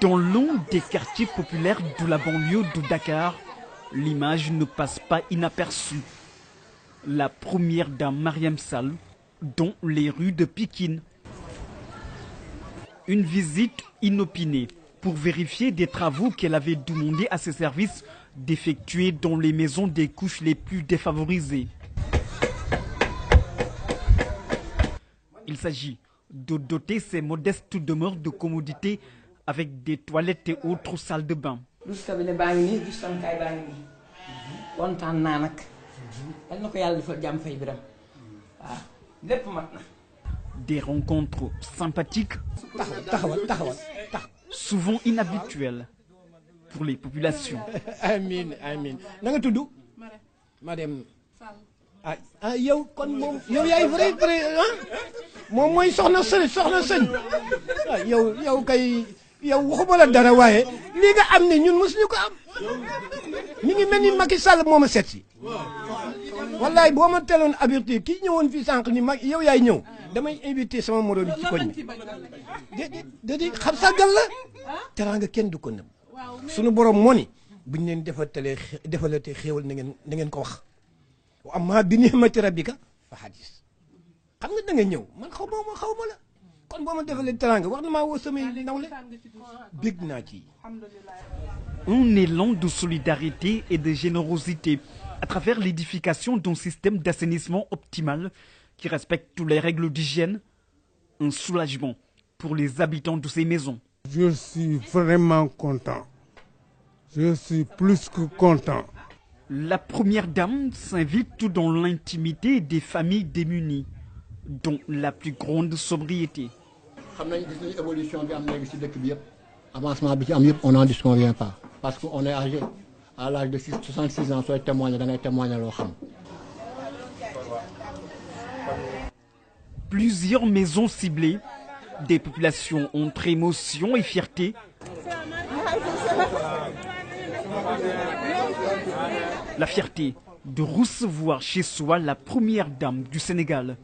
Dans l'un des quartiers populaires de la banlieue de Dakar, l'image ne passe pas inaperçue. La première dame Mariam Sall dans les rues de Pikine. Une visite inopinée pour vérifier des travaux qu'elle avait demandé à ses services d'effectuer dans les maisons des couches les plus défavorisées. Il s'agit de doter ces modestes demeures de commodité avec des toilettes et autres salles de bain. Des rencontres sympathiques, souvent inhabituelles pour les populations. Amin, amin. Nanga tuddu? Madame. Ah yow kon mom yow yaay vrai mom moy soxna señ. Yow kay yow waxuma la dara waye li nga am ni ñun mësuñu ko am. Mi ngi melni Macky Sall moma setsi. Wallahi bo ma telone avertir ki ñewon fi sank ni mag yow yaay ñew damay inviter sama morom ci koñ. Dedi xam sagal la. Teranga kenn du ko neub. Sunu borom moni buñ leen defalate xewal na ngeen ko wax. Amma bi ni'mati rabbika fa hadis. Xam nga da nga ñew man xawma la. Kon bo ma defale teranga wax na ma wo samay nawle. Big na ci. Un élan de solidarité et de générosité à travers l'édification d'un système d'assainissement optimal qui respecte toutes les règles d'hygiène, un soulagement pour les habitants de ces maisons. Je suis vraiment content. Je suis plus que content. La première dame s'invite dans l'intimité des familles démunies, dont la plus grande sobriété. Avancement, on n'en disconvient pas. Parce qu'on est âgé. À l'âge de 66 ans, soit témoigne, dans les témoignages. Plusieurs maisons ciblées, des populations entre émotion et fierté. La fierté de recevoir chez soi la première dame du Sénégal.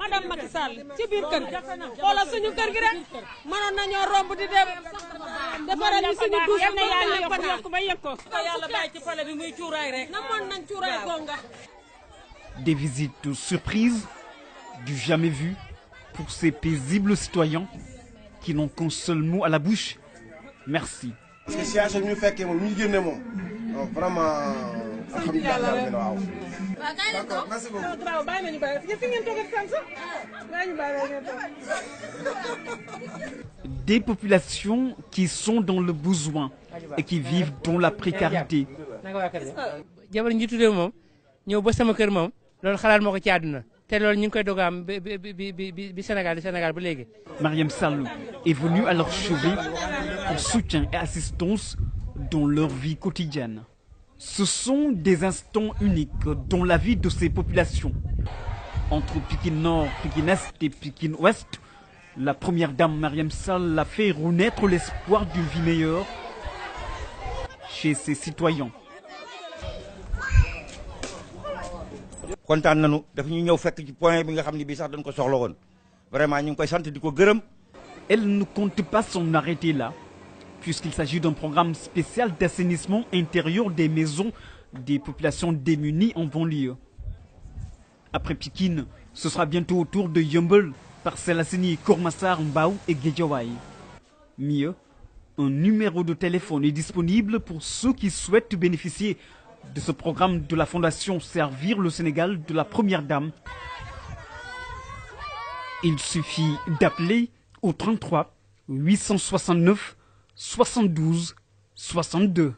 Madame Macky Sall ci biir kër xoolal suñu kër gi rek mënoon nañoo romb di dem defaral ñu suñu douche na yàlla yokk ba yegg ko yàlla bàyyi ci pale bi muy cuuraay rek namoon nañ cuuraay gonga. Des visites surprises du jamais vu pour ces paisibles citoyens qui n'ont qu'un seul mot à la bouche: merci. Parce que situation ñu fekkee moom ñu génne moom vraiment alhamdulilah waaw. D'accord, merci beaucoup. Des populations qui sont dans le besoin et qui vivent dans la précarité. Jabar njiitu réew moom ñëw ba sama kër moom loolu xalaat moo ko ci àdduna te loolu ñu ngi koy doog a am bi Sénégal ba léegi. Mariam Sall est venue à leur chevet pour soutien et assistance dans leur vie quotidienne. Ce sont des instants uniques dans la vie de ces populations. Entre Pikine Nord, Pikine Est et Pikine Ouest, la première dame Mariam Sall a fait renaître l'espoir d'une vie meilleure chez ses citoyens. Kontaan nañu daf ñu ñëw fekk ci point bi nga xam ne bii sax dañ ko soxla woon vraiment ñu ngi koy sant di ko gërëm. Elle ne compte pas s'en arrêter là, puisqu'il s'agit d'un programme spécial d'assainissement intérieur des maisons des populations démunies en banlieue. Après Pikine, ce sera bientôt au tour de Yeumbeul, Parcelles Assainies, Keur Massar, Mbao et Guédiawaye. Mieux, un numéro de téléphone est disponible pour ceux qui souhaitent bénéficier de ce programme de la Fondation Servir le Sénégal de la Première Dame. Il suffit d'appeler au 33 869 72 62.